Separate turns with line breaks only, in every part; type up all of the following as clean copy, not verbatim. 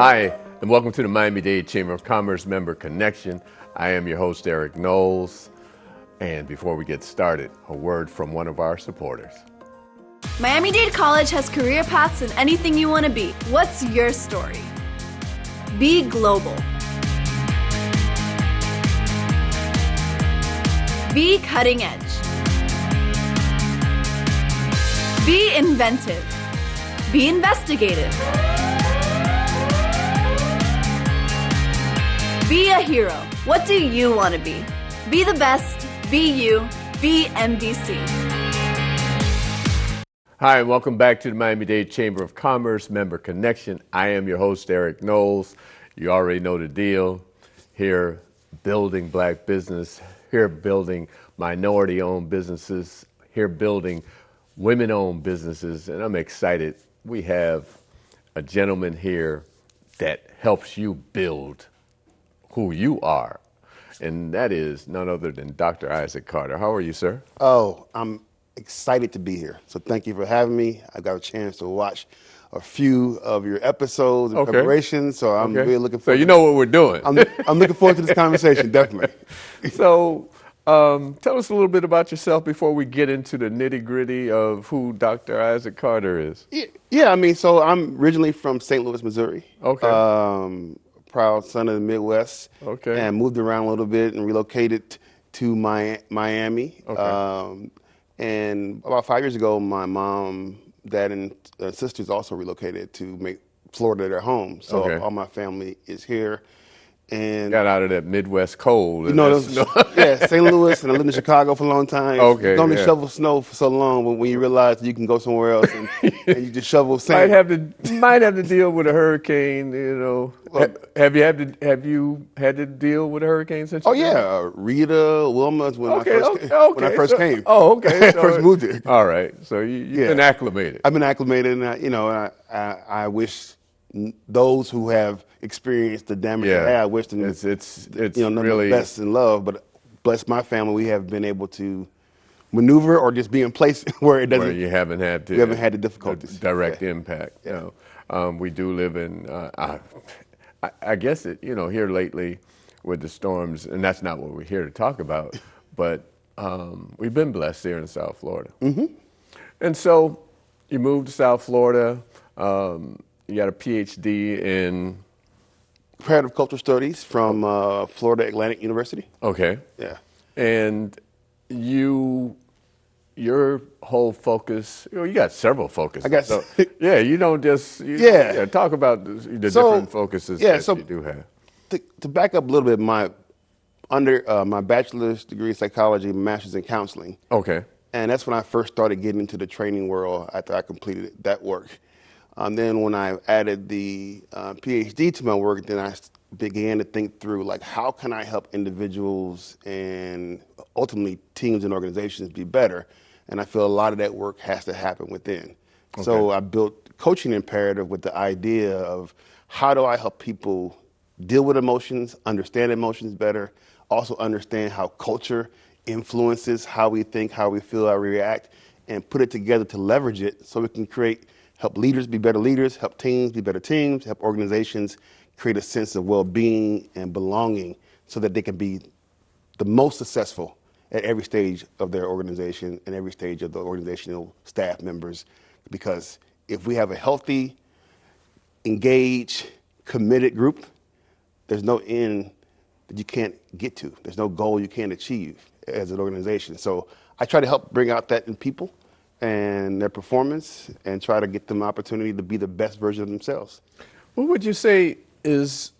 Hi, and welcome to the Miami-Dade Chamber of Commerce Member Connection. I am your host, Eric Knowles. And before we get started, a word from one of our supporters.
Miami-Dade College has career paths in anything you want to be. What's your story? Be global. Be cutting edge. Be inventive. Be investigative. Be a hero. What do you want to be? Be the best. Be you. Be MDC.
Hi, and welcome back to the Miami-Dade Chamber of Commerce Member Connection. I am your host, Eric Knowles. You already know the deal. Here, building black business. Here, building minority-owned businesses. Here, building women-owned businesses. And I'm excited. We have a gentleman here that helps you build who you are. And that is none other than Dr. Issac Carter. How are you, sir?
Oh, I'm excited to be here. So thank you for having me. I got a chance to watch a few of your episodes and preparations, so I'm really looking forward.
So you know what we're doing.
I'm looking forward to this conversation, definitely.
So tell us a little bit about yourself before we get into the nitty-gritty of who Dr. Issac Carter is.
Yeah, I mean, so I'm originally from St. Louis, Missouri.
Okay.
Proud son of the Midwest.
Okay.
And moved around a little bit and relocated to Miami.
Okay.
And about 5 years ago, my mom, dad, and sisters also relocated to make Florida their home. So all my family is here. And
got out of that Midwest cold.
Yeah, St. Louis, and I lived in Chicago for a long time.
Okay,
you only shovel snow for so long, but when you realize you can go somewhere else and you just shovel sand.
Might have to deal with a hurricane. You know, well, have you had to deal with a hurricane since?
Oh yeah, Rita, Wilma's when I first came.
Oh, okay.
First moved here.
All right, so you've been acclimated.
I've been acclimated, and I wish those who have experienced the damage I wish them
it's
really best in love. But bless my family, we have been able to maneuver or just be in place where it doesn't.
Where you haven't had to.
We haven't had the difficulties.
Direct impact. Yeah. We do live in. I guess here lately with the storms, and that's not what we're here to talk about. But we've been blessed here in South Florida. Mm-hmm. And so you moved to South Florida. You got a PhD in
comparative cultural studies from Florida Atlantic University.
Okay.
Yeah.
And your whole focus, you got several focuses.
I guess.
So, you don't just talk about the different focuses that you do have.
To back up a little bit, my bachelor's degree in psychology, master's in counseling.
Okay.
And that's when I first started getting into the training world after I completed that work. Then when I added the PhD to my work, then I began to think through, like, how can I help individuals and ultimately teams and organizations be better? And I feel a lot of that work has to happen within. Okay. So I built Coaching Imperative with the idea of how do I help people deal with emotions, understand emotions better, also understand how culture influences how we think, how we feel, how we react, and put it together to leverage it so we can help leaders be better leaders, help teams be better teams, help organizations create a sense of well-being and belonging so that they can be the most successful at every stage of their organization and every stage of the organizational staff members. Because if we have a healthy, engaged, committed group, there's no end that you can't get to. There's no goal you can't achieve as an organization. So I try to help bring out that in people and their performance, and try to get them opportunity to be the best version of themselves.
What would you say is,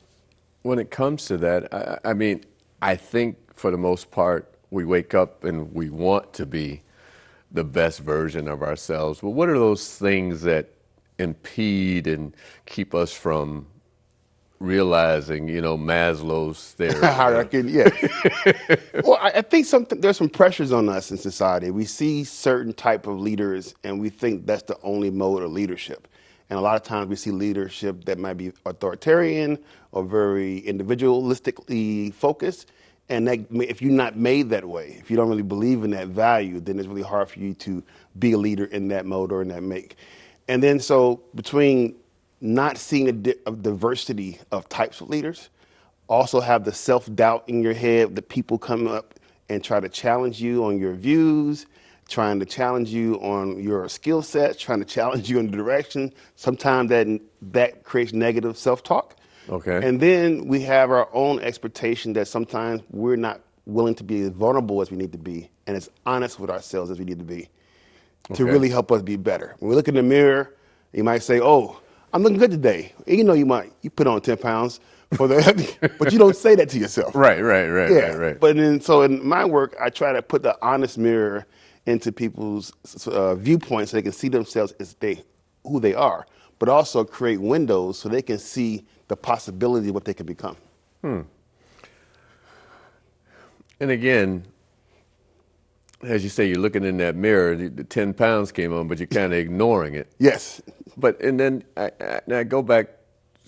when it comes to that, I mean, I think for the most part, we wake up and we want to be the best version of ourselves, but what are those things that impede and keep us from realizing, Maslow's theory?
Hierarchy, yes. Well, I think there's some pressures on us in society. We see certain type of leaders, and we think that's the only mode of leadership. And a lot of times we see leadership that might be authoritarian or very individualistically focused. And that, if you're not made that way, if you don't really believe in that value, then it's really hard for you to be a leader in that mode or in that make. And then so between not seeing a diversity of types of leaders, also have the self-doubt in your head that people come up and try to challenge you on your views, trying to challenge you on your skill sets, trying to challenge you in the direction. Sometimes that creates negative self-talk.
Okay.
And then we have our own expectation that sometimes we're not willing to be as vulnerable as we need to be and as honest with ourselves as we need to be to really help us be better. When we look in the mirror, you might say, oh, I'm looking good today. And you put on 10 pounds but you don't say that to yourself.
Right.
But so in my work, I try to put the honest mirror into people's viewpoints so they can see themselves as who they are, but also create windows so they can see the possibility of what they can become.
And again, as you say, you're looking in that mirror, the 10 pounds came on, but you're kind of ignoring it.
Yes.
And then I go back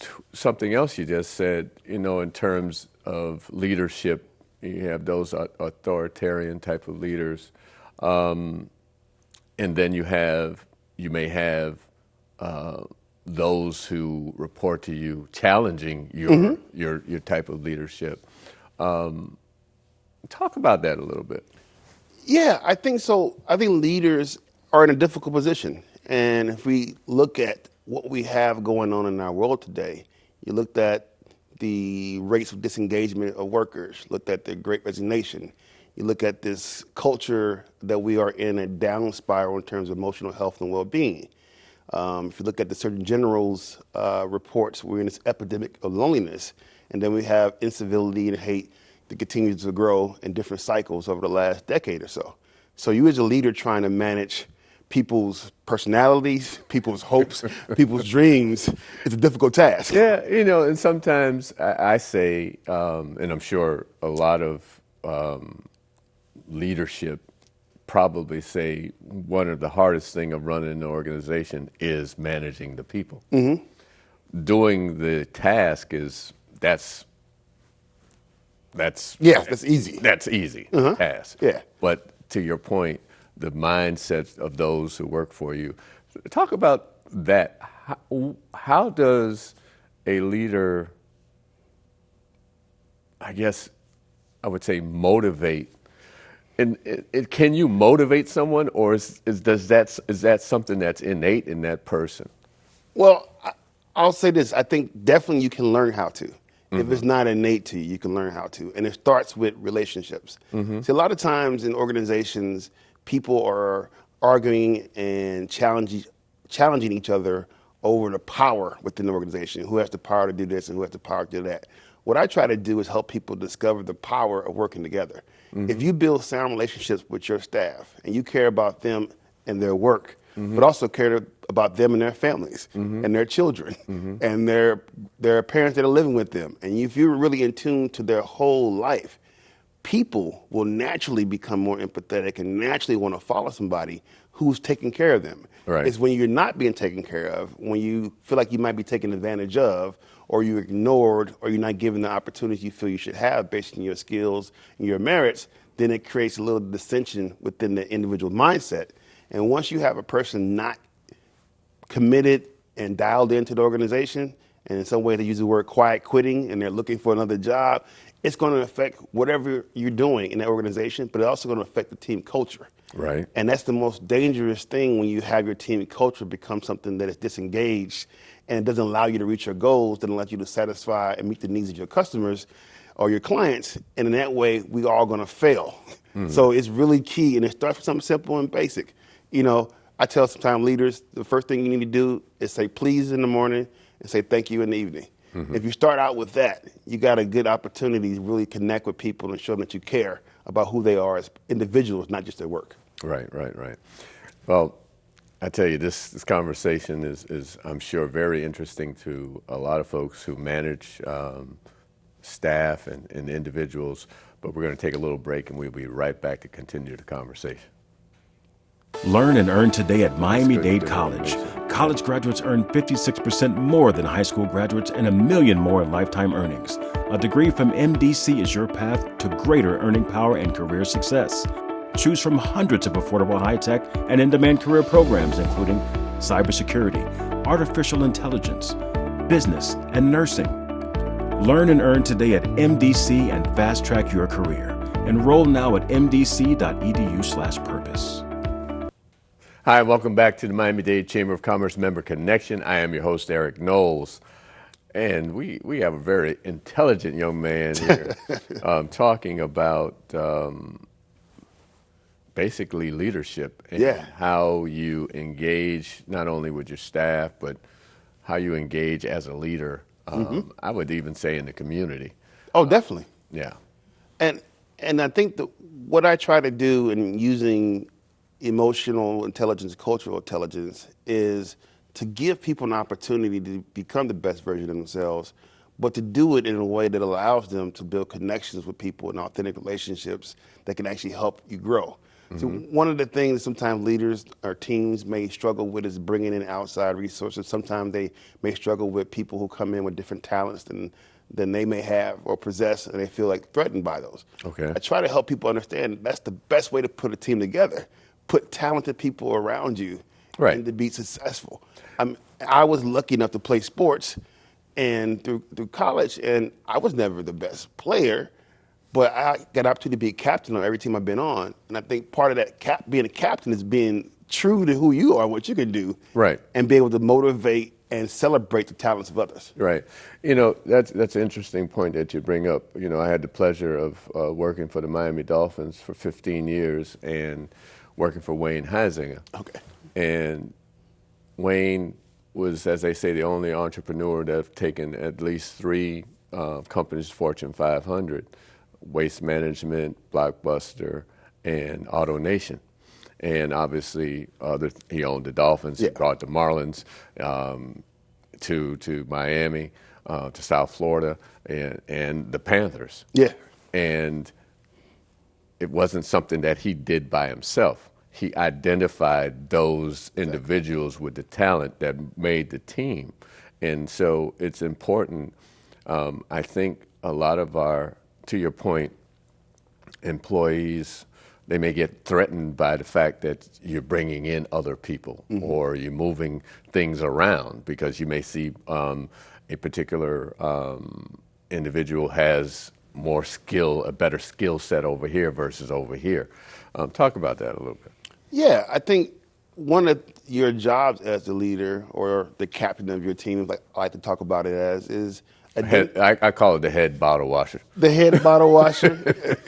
to something else you just said, in terms of leadership. You have those authoritarian type of leaders. And then you may have those who report to you challenging your type of leadership. Talk about that a little bit.
Yeah, I think so. I think leaders are in a difficult position. And if we look at what we have going on in our world today, you looked at the rates of disengagement of workers, looked at the Great Resignation. You look at this culture that we are in a down spiral in terms of emotional health and well-being. If you look at the Surgeon General's reports, we're in this epidemic of loneliness. And then we have incivility and hate that continues to grow in different cycles over the last decade or so. So you as a leader trying to manage people's personalities, people's hopes, people's dreams, it's a difficult task.
Yeah, and sometimes I say, and I'm sure a lot of leadership probably say one of the hardest thing of running an organization is managing the people. Doing the task that's
easy.
That's easy task.
Yeah.
But to your point, the mindset of those who work for you. Talk about that. How does a leader, I guess I would say, motivate? And can you motivate someone, or is that something that's innate in that person?
Well, I'll say this. I think definitely you can learn how to. If it's not innate to you, you can learn how to. And it starts with relationships. See, a lot of times in organizations, people are arguing and challenging each other over the power within the organization. Who has the power to do this and who has the power to do that? What I try to do is help people discover the power of working together. If you build sound relationships with your staff and you care about them and their work, but also care about them and their families and their children and their parents that are living with them. And if you're really in tune to their whole life, people will naturally become more empathetic and naturally want to follow somebody who's taking care of them.
Right.
It's when you're not being taken care of, when you feel like you might be taken advantage of, or you're ignored, or you're not given the opportunity you feel you should have based on your skills and your merits, then it creates a little dissension within the individual mindset. And once you have a person not committed and dialed into the organization, and in some way they use the word quiet quitting and they're looking for another job, it's going to affect whatever you're doing in that organization, but it's also going to affect the team culture.
Right.
And that's the most dangerous thing when you have your team culture become something that is disengaged and it doesn't allow you to reach your goals, doesn't allow you to satisfy and meet the needs of your customers or your clients. And in that way, we all going to fail. So it's really key. And it starts with something simple and basic. I tell sometimes leaders, the first thing you need to do is say please in the morning and say thank you in the evening. If you start out with that, you got a good opportunity to really connect with people and show them that you care about who they are as individuals, not just their work.
Right. Well, I tell you, this conversation is, I'm sure, very interesting to a lot of folks who manage staff and individuals, but we're going to take a little break and we'll be right back to continue the conversation.
Learn and earn today at Miami-Dade College. College graduates earn 56% more than high school graduates and $1 million more in lifetime earnings. A degree from MDC is your path to greater earning power and career success. Choose from hundreds of affordable high-tech and in-demand career programs, including cybersecurity, artificial intelligence, business, and nursing. Learn and earn today at MDC and fast track your career. Enroll now at mdc.edu/purpose.
Hi, welcome back to the Miami-Dade Chamber of Commerce Member Connection. I am your host, Eric Knowles. And we have a very intelligent young man here talking about basically leadership and how you engage not only with your staff, but how you engage as a leader. I would even say in the community.
Oh, definitely.
Yeah.
And I think that what I try to do in using emotional intelligence, cultural intelligence, is to give people an opportunity to become the best version of themselves, but to do it in a way that allows them to build connections with people and authentic relationships that can actually help you grow. So one of the things sometimes leaders or teams may struggle with is bringing in outside resources. Sometimes they may struggle with people who come in with different talents than they may have or possess, and they feel like threatened by those.
Okay.
I try to help people understand that's the best way to put a team together. Put talented people around you and to be successful. I was lucky enough to play sports and through college, and I was never the best player, but I got an opportunity to be a captain on every team I've been on. And I think part of that being a captain is being true to who you are, what you can do, and be able to motivate and celebrate the talents of others.
Right. You know, that's an interesting point that you bring up. You know, I had the pleasure of working for the Miami Dolphins for 15 years and working for Wayne Huizenga.
Okay.
And Wayne was, as they say, the only entrepreneur that have taken at least 3 companies, Fortune 500, Waste Management, Blockbuster, and AutoNation. And obviously, he owned the Dolphins. He brought the Marlins to Miami, to South Florida, and the Panthers.
Yeah.
And it wasn't something that he did by himself. He identified those individuals with the talent that made the team. And so it's important. I think a lot of our, to your point, employees, they may get threatened by the fact that you're bringing in other people or you're moving things around because you may see a particular individual has more skill, a better skill set over here versus over here. Talk about that a little bit.
Yeah, I think one of your jobs as the leader or the captain of your team, like I like to talk about it as, is
I call it the head bottle washer.
The head bottle washer.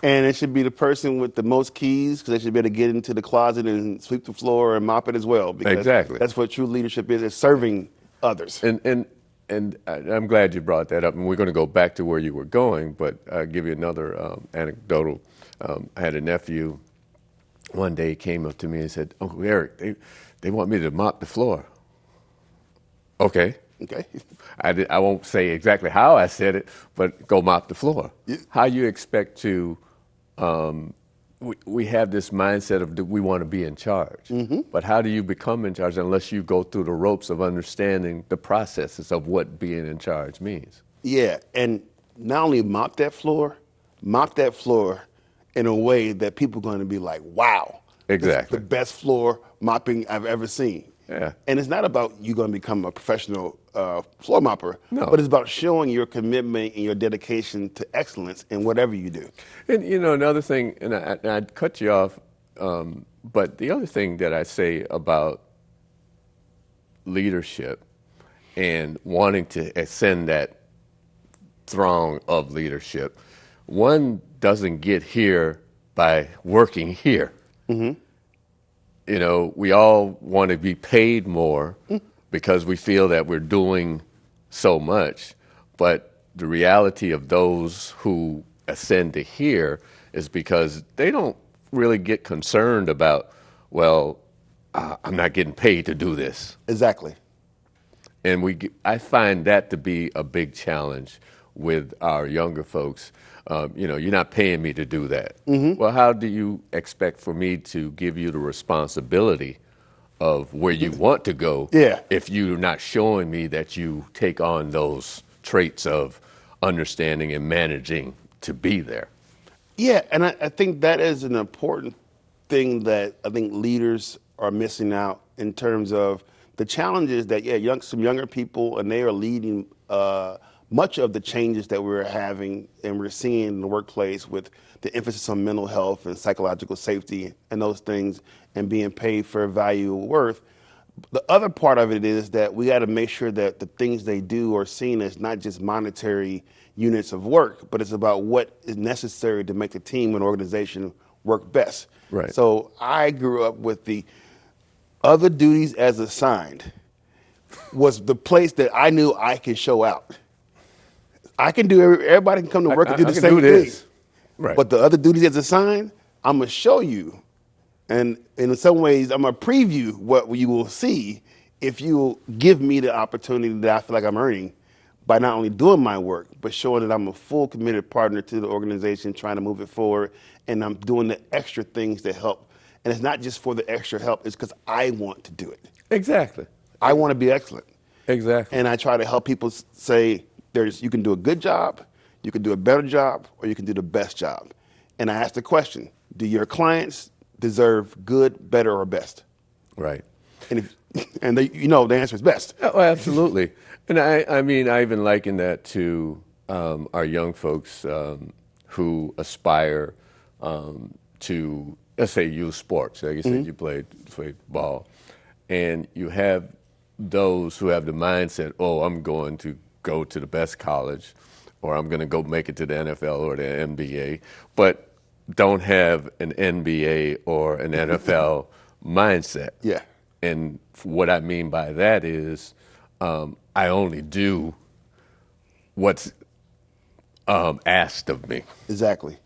And it should be the person with the most keys because they should be able to get into the closet and sweep the floor and mop it as well. Because
exactly.
That's what true leadership is serving others.
And I'm glad you brought that up. And we're going to go back to where you were going, but I'll give you another anecdotal. I had a nephew. One day he came up to me and said, "Uncle Eric, they want me to mop the floor." Okay. I won't say exactly how I said it, but go mop the floor. Yeah. How you expect to, we have this mindset of we want to be in charge, but how do you become in charge unless you go through the ropes of understanding the processes of what being in charge means?
Yeah, and not only mop that floor in a way that people are going to be like, wow,
exactly,
this is the best floor mopping I've ever seen.
Yeah.
And it's not about you going to become a professional floor mopper,
no,
but it's about showing your commitment and your dedication to excellence in whatever you do.
And, you know, another thing, and I'd cut you off, but the other thing that I say about leadership and wanting to ascend that throng of leadership, one doesn't get here by working here. You know, we all want to be paid more because we feel that we're doing so much. But the reality of those who ascend to here is because they don't really get concerned about, well, I'm not getting paid to do this.
Exactly.
And I find that to be a big challenge with our younger folks. You know, you're not paying me to do that. Well, how do you expect for me to give you the responsibility of where you want to go if you're not showing me that you take on those traits of understanding and managing to be there?
Yeah, and I think that is an important thing that I think leaders are missing out in terms of The challenge is that, some younger people, and they are leading much of the changes that we're having and we're seeing in the workplace with the emphasis on mental health and psychological safety and those things and being paid fair value or worth. The other part of it is that we got to make sure that the things they do are seen as not just monetary units of work, but it's about what is necessary to make the team and organization work best.
Right.
So I grew up with the other duties as assigned was the place that I knew I could show out. I can do, everybody can come to work and do the same thing.
Right.
But the other duties as assigned, I'm going to show you. And in some ways, I'm going to preview what you will see if you give me the opportunity that I feel like I'm earning by not only doing my work, but showing that I'm a full committed partner to the organization, trying to move it forward, and I'm doing the extra things that help. And it's not just for the extra help, it's because I want to do it.
Exactly.
I want to be excellent.
Exactly.
And I try to help people say, you can do a good job, you can do a better job, or you can do the best job. And I ask the question, do your clients deserve good, better, or best?
Right.
And the answer is best.
Oh, absolutely. And I mean, I even liken that to our young folks who aspire to, let's say, youth sports. Like you said, you played ball. And you have those who have the mindset, I'm going to go to the best college, or I'm going to go make it to the NFL or the NBA, but don't have an NBA or an NFL mindset.
Yeah.
And what I mean by that is I only do what's asked of me.
Exactly.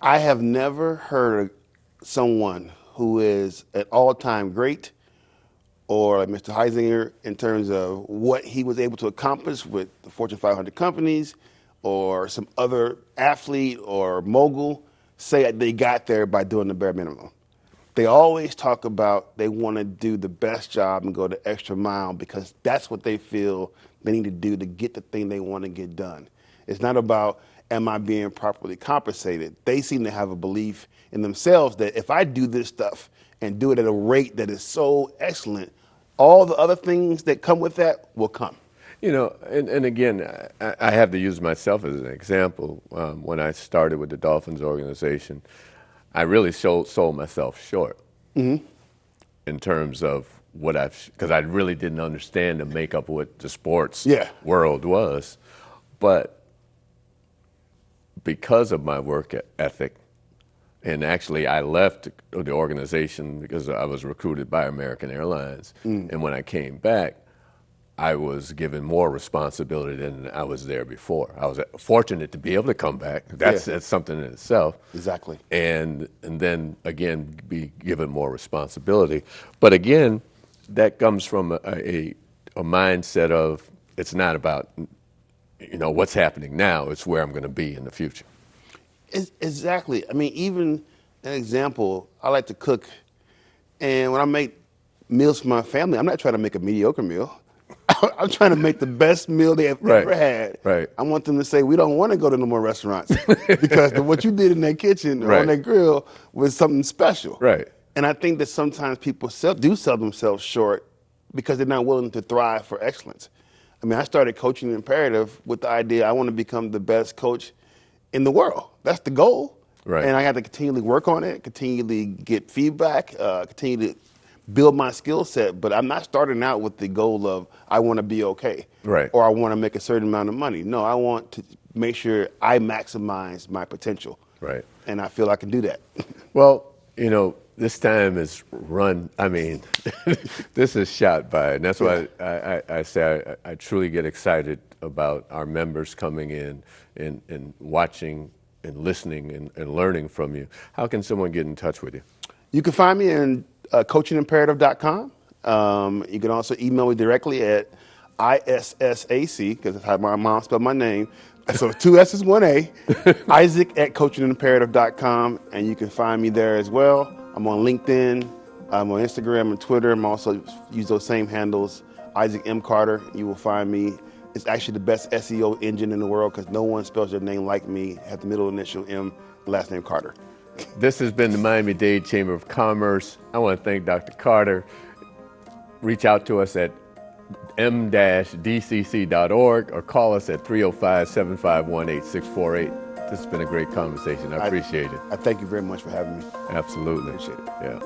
I have never heard someone who is an all-time great or like Mr. Heisinger in terms of what he was able to accomplish with the Fortune 500 companies or some other athlete or mogul say that they got there by doing the bare minimum. They always talk about they want to do the best job and go the extra mile because that's what they feel they need to do to get the thing they want to get done. It's not about, am I being properly compensated? They seem to have a belief in themselves that if I do this stuff and do it at a rate that is so excellent, all the other things that come with that will come.
And again, I have to use myself as an example. When I started with the Dolphins organization, I really sold myself short in terms of because I really didn't understand the makeup of what the sports world was. But because of my work ethic, and actually I left the organization because I was recruited by American Airlines. And when I came back, I was given more responsibility than I was there before. I was fortunate to be able to come back. That's something in itself.
Exactly.
And then, again, be given more responsibility. But again, that comes from a mindset of it's not about what's happening now. It's where I'm going to be in the future.
Exactly. I mean, even an example, I like to cook. And when I make meals for my family, I'm not trying to make a mediocre meal. I'm trying to make the best meal they have ever had.
Right.
I want them to say, we don't want to go to no more restaurants because what you did in that kitchen or on that grill was something special.
Right.
And I think that sometimes people do sell themselves short because they're not willing to thrive for excellence. I mean, I started coaching Imperative with the idea I want to become the best coach in the world. That's the goal.
Right.
And I had to continually work on it, continually get feedback, continue to build my skill set, but I'm not starting out with the goal of I want to be okay,
right,
or I want to make a certain amount of money. No, I want to make sure I maximize my potential,
right,
and I feel I can do that.
Well, this time is run. I mean, this is shot by, and that's why I say I truly get excited about our members coming in and watching and listening and learning from you. How can someone get in touch with you?
You can find me in coachingimperative.com. You can also email me directly at ISSAC, because that's how my mom spelled my name. So 2 S's, 1 A, Isaac at coachingimperative.com, and you can find me there as well. I'm on LinkedIn, I'm on Instagram and Twitter. I'm also use those same handles, Isaac M. Carter. You will find me. It's actually the best SEO engine in the world because no one spells their name like me, have the middle initial M, last name Carter.
This has been the Miami-Dade Chamber of Commerce. I want to thank Dr. Carter reach out to us at m-dcc.org or call us at 305-751-8648. This has been a great conversation. I appreciate it.
I thank you very much for having me.
Absolutely.
Appreciate it.
Yeah.